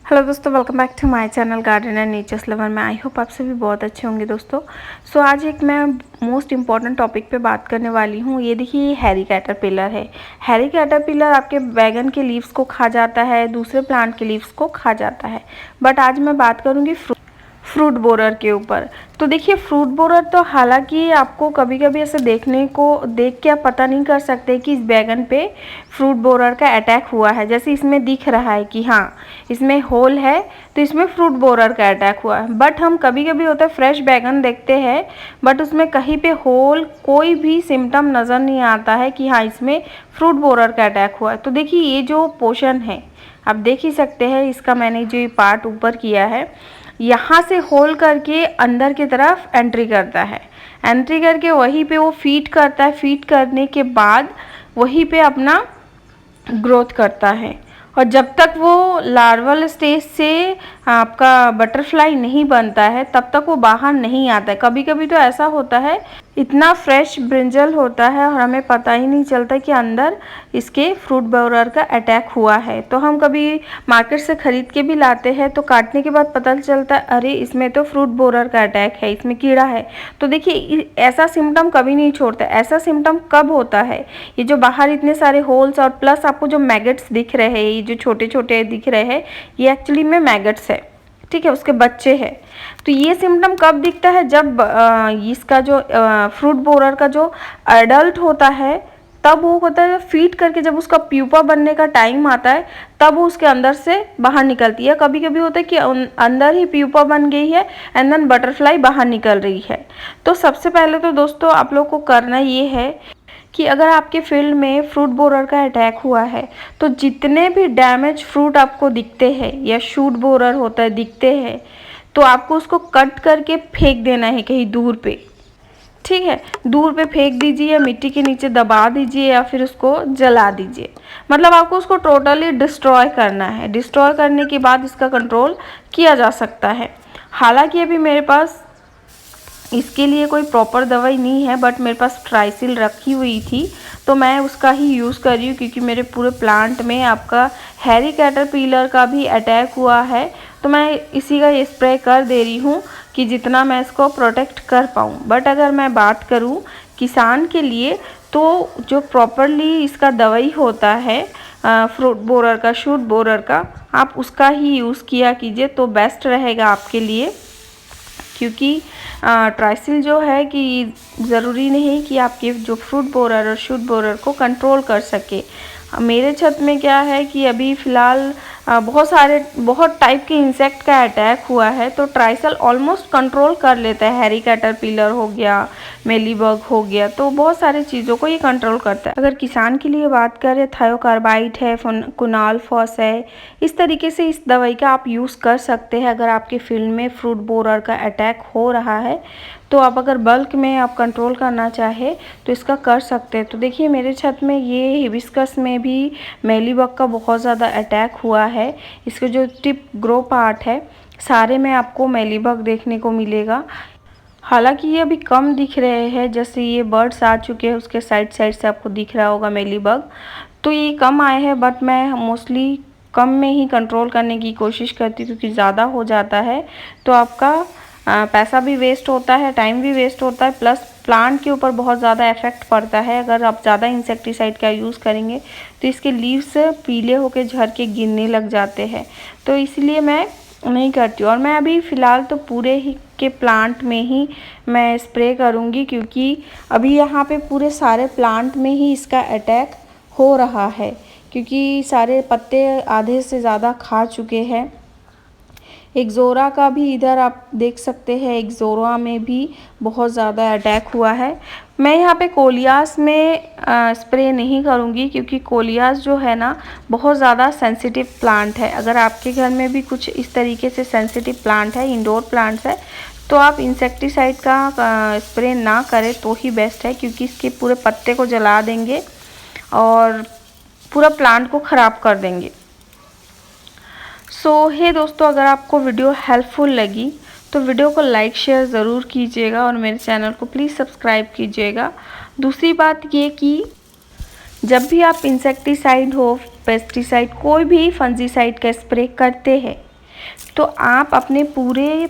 Hello दोस्तों, welcome back to my channel garden and nature's lover में। I hope आप सभी बहुत अच्छे होंगे दोस्तों। सो आज एक मैं मोस्ट इम्पॉर्टेंट टॉपिक पे बात करने वाली हूँ। ये देखिए, ये हैरी कैटरपिलर है। हैरी कैटरपिलर आपके बैगन के लीव्स को खा जाता है, दूसरे प्लांट के लीव्स को खा जाता है। बट आज मैं बात करूँगी फ्रूट बोरर के ऊपर। तो देखिए, फ्रूट बोरर तो हालांकि आपको कभी कभी ऐसे देख के आप पता नहीं कर सकते कि इस बैगन पे फ्रूट बोरर का अटैक हुआ है। जैसे इसमें दिख रहा है कि हाँ, इसमें होल है तो इसमें फ्रूट बोरर का अटैक हुआ है। बट हम कभी कभी होता है फ्रेश बैगन देखते हैं बट उसमें कहीं पे होल, कोई भी सिम्टम नज़र नहीं आता है कि हाँ इसमें फ्रूट बोरर का अटैक हुआ है। तो देखिए, ये जो पोर्शन है आप देख ही सकते हैं, इसका मैंने जो ये पार्ट ऊपर किया है, यहाँ से होल करके अंदर की तरफ एंट्री करता है। एंट्री करके वहीं पे वो फीड करता है। फीड करने के बाद वहीं पे अपना ग्रोथ करता है। और जब तक वो लार्वल स्टेज से आपका बटरफ्लाई नहीं बनता है तब तक वो बाहर नहीं आता है। कभी कभी तो ऐसा होता है, इतना फ्रेश ब्रिंजल होता है और हमें पता ही नहीं चलता कि अंदर इसके फ्रूट बोरर का अटैक हुआ है। तो हम कभी मार्केट से ख़रीद के भी लाते हैं तो काटने के बाद पता चलता है अरे इसमें तो फ्रूट बोरर का अटैक है, इसमें कीड़ा है। तो देखिए, ऐसा सिम्टम कभी नहीं छोड़ता। ऐसा सिम्टम कब होता है? ये जो बाहर इतने सारे होल्स और प्लस आपको जो मैगट्स दिख रहे हैं, ये जो छोटे छोटे दिख रहे हैं, ये एक्चुअली में मैगट्स है, ठीक है, उसके बच्चे हैं। तो ये सिम्टम कब दिखता है? जब इसका जो फ्रूट बोरर का जो एडल्ट होता है तब वो होता है फीड करके, जब उसका प्यूपा बनने का टाइम आता है तब वो उसके अंदर से बाहर निकलती है। कभी कभी होता है कि अंदर ही प्यूपा बन गई है एंड देन बटरफ्लाई बाहर निकल रही है। तो सबसे पहले तो दोस्तों आप लोग को करना ये है कि अगर आपके फील्ड में फ्रूट बोरर का अटैक हुआ है तो जितने भी डैमेज फ्रूट आपको दिखते हैं या शूट बोरर होता है दिखते हैं, तो आपको उसको कट करके फेंक देना है कहीं दूर पे, ठीक है। दूर पे फेंक दीजिए या मिट्टी के नीचे दबा दीजिए या फिर उसको जला दीजिए। मतलब आपको उसको टोटली डिस्ट्रॉय करना है। डिस्ट्रॉय करने के बाद इसका कंट्रोल किया जा सकता है। हालांकि अभी मेरे पास इसके लिए कोई प्रॉपर दवाई नहीं है बट मेरे पास ट्राइसिल रखी हुई थी तो मैं उसका ही यूज़ कर रही हूँ, क्योंकि मेरे पूरे प्लांट में आपका हैरी कैटरपिलर का भी अटैक हुआ है। तो मैं इसी का स्प्रे कर दे रही हूँ कि जितना मैं इसको प्रोटेक्ट कर पाऊँ। बट अगर मैं बात करूँ किसान के लिए, तो जो प्रॉपरली इसका दवाई होता है फ्रूट बोरर का, शूट बोरर का, आप उसका ही यूज़ किया कीजिए तो बेस्ट रहेगा आपके लिए। क्योंकि ट्राइसिल जो है कि ज़रूरी नहीं कि आपके जो फ्रूट बोरर और शूट बोरर को कंट्रोल कर सके। मेरे छत में क्या है कि अभी फ़िलहाल बहुत टाइप के इंसेक्ट का अटैक हुआ है तो ट्राइसल ऑलमोस्ट कंट्रोल कर लेता है। हैरी कैटरपिलर हो गया, मेलीबग हो गया, तो बहुत सारी चीज़ों को ये कंट्रोल करता है। अगर किसान के लिए बात करें, थायोकार्बाइड है, कुनाल फॉस है, इस तरीके से इस दवाई का आप यूज़ कर सकते हैं अगर आपके फील्ड में फ्रूट बोरर का अटैक हो रहा है। तो आप अगर बल्क में आप कंट्रोल करना चाहे तो इसका कर सकते हैं। तो देखिए, मेरे छत में ये हिबिस्कस में भी मेलीबग का बहुत ज़्यादा अटैक हुआ है। इसके जो टिप ग्रो पार्ट है सारे में आपको मेलीबग देखने को मिलेगा। हालांकि ये अभी कम दिख रहे हैं, जैसे ये बर्ड्स आ चुके हैं उसके साइड से आपको दिख रहा होगा मेलीबग, तो ये कम आए हैं। बट मैं मोस्टली कम में ही कंट्रोल करने की कोशिश करती हूँ, क्योंकि ज़्यादा हो जाता है तो आपका पैसा भी वेस्ट होता है, टाइम भी वेस्ट होता है, प्लस प्लांट के ऊपर बहुत ज़्यादा इफेक्ट पड़ता है। अगर आप ज़्यादा इंसेक्टिसाइड का यूज़ करेंगे तो इसके लीव्स पीले होकर झड़ के गिरने लग जाते हैं। तो इसलिए मैं नहीं करती हूँ। और मैं अभी फ़िलहाल तो पूरे ही के प्लांट में ही मैं स्प्रे करूँगी, क्योंकि अभी यहाँ पे पूरे सारे प्लांट में ही इसका अटैक हो रहा है, क्योंकि सारे पत्ते आधे से ज़्यादा खा चुके हैं। एक्सोरा का भी इधर आप देख सकते हैं, एक्सोरा में भी बहुत ज़्यादा अटैक हुआ है। मैं यहाँ पे कोलियास में स्प्रे नहीं करूँगी, क्योंकि कोलियास जो है ना बहुत ज़्यादा सेंसिटिव प्लांट है। अगर आपके घर में भी कुछ इस तरीके से सेंसिटिव प्लांट है, इंडोर प्लांट्स है, तो आप इंसेक्टिसाइड का स्प्रे ना करें तो ही बेस्ट है, क्योंकि इसके पूरे पत्ते को जला देंगे और पूरा प्लांट को ख़राब कर देंगे। सो हे दोस्तों, अगर आपको वीडियो हेल्पफुल लगी तो वीडियो को लाइक शेयर ज़रूर कीजिएगा और मेरे चैनल को प्लीज़ सब्सक्राइब कीजिएगा। दूसरी बात ये कि जब भी आप इंसेक्टिसाइड हो, पेस्टिसाइड, कोई भी फंजीसाइड का स्प्रे करते हैं तो आप अपने पूरे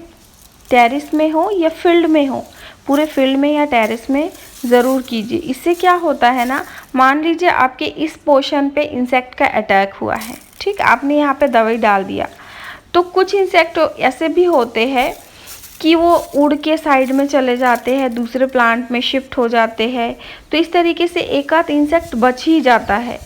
टेरेस में हो या फील्ड में हो, पूरे फील्ड में या टेरेस में ज़रूर कीजिए। इससे क्या होता है ना, मान लीजिए आपके इस पोर्शन पे इंसेक्ट का अटैक हुआ है, ठीक, आपने यहाँ पे दवाई डाल दिया, तो कुछ इंसेक्ट ऐसे भी होते हैं कि वो उड़ के साइड में चले जाते हैं, दूसरे प्लांट में शिफ्ट हो जाते हैं। तो इस तरीके से एक आध इंसेक्ट बच ही जाता है।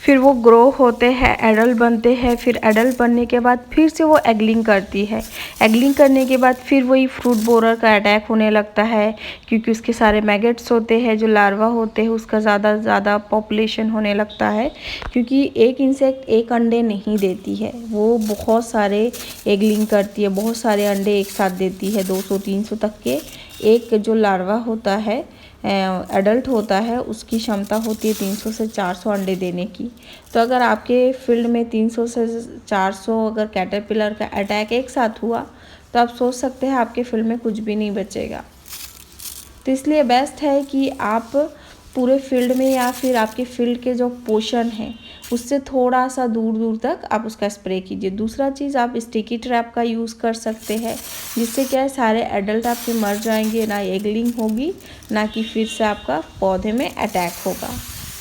फिर वो ग्रो होते हैं, एडल्ट बनते हैं, फिर एडल्ट बनने के बाद फिर से वो एगलिंग करती है। एगलिंग करने के बाद फिर वही फ्रूट बोरर का अटैक होने लगता है, क्योंकि उसके सारे मैगेट्स होते हैं, जो लार्वा होते हैं उसका ज़्यादा पॉपुलेशन होने लगता है। क्योंकि एक इंसेक्ट एक अंडे नहीं देती है, वो बहुत सारे एगलिंग करती है, बहुत सारे अंडे एक साथ देती है, 200-300 तक के। एक जो लार्वा होता है, एडल्ट होता है, उसकी क्षमता होती है 300 से 400 अंडे देने की। तो अगर आपके फील्ड में 300 से 400 अगर कैटरपिलर का अटैक एक साथ हुआ, तो आप सोच सकते हैं आपके फील्ड में कुछ भी नहीं बचेगा। तो इसलिए बेस्ट है कि आप पूरे फील्ड में या फिर आपके फील्ड के जो पोर्शन है उससे थोड़ा सा दूर तक आप उसका स्प्रे कीजिए। दूसरा चीज़, आप स्टिकी ट्रैप का यूज़ कर सकते हैं, जिससे क्या है सारे एडल्ट आपके मर जाएंगे, ना एगलिंग होगी, ना कि फिर से आपका पौधे में अटैक होगा।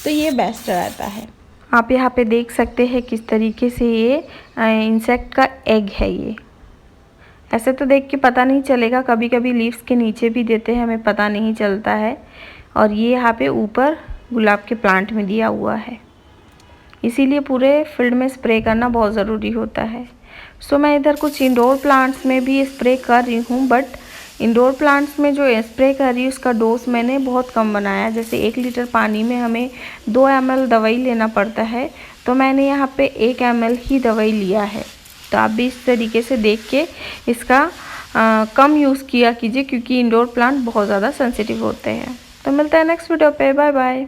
तो ये बेस्ट रहता है। आप यहाँ पे देख सकते हैं किस तरीके से ये इंसेक्ट का एग है। ये ऐसे तो देख के पता नहीं चलेगा, कभी कभी लीव्स के नीचे भी देते हैं, हमें पता नहीं चलता है। और ये यहाँ पे ऊपर गुलाब के प्लांट में दिया हुआ है, इसीलिए पूरे फील्ड में स्प्रे करना बहुत ज़रूरी होता है। सो मैं इधर कुछ इंडोर प्लांट्स में भी स्प्रे कर रही हूँ, बट इंडोर प्लांट्स में जो स्प्रे कर रही हूँ उसका डोज मैंने बहुत कम बनाया। जैसे 1 लीटर पानी में हमें 2 ml दवाई लेना पड़ता है, तो मैंने यहाँ पे 1 ml ही दवाई लिया है। तो आप भी इस तरीके से देख के इसका कम यूज़ किया कीजिए, क्योंकि इंडोर प्लांट बहुत ज़्यादा सेंसिटिव होते हैं। तो मिलता है नेक्स्ट वीडियो पे, बाय बाय।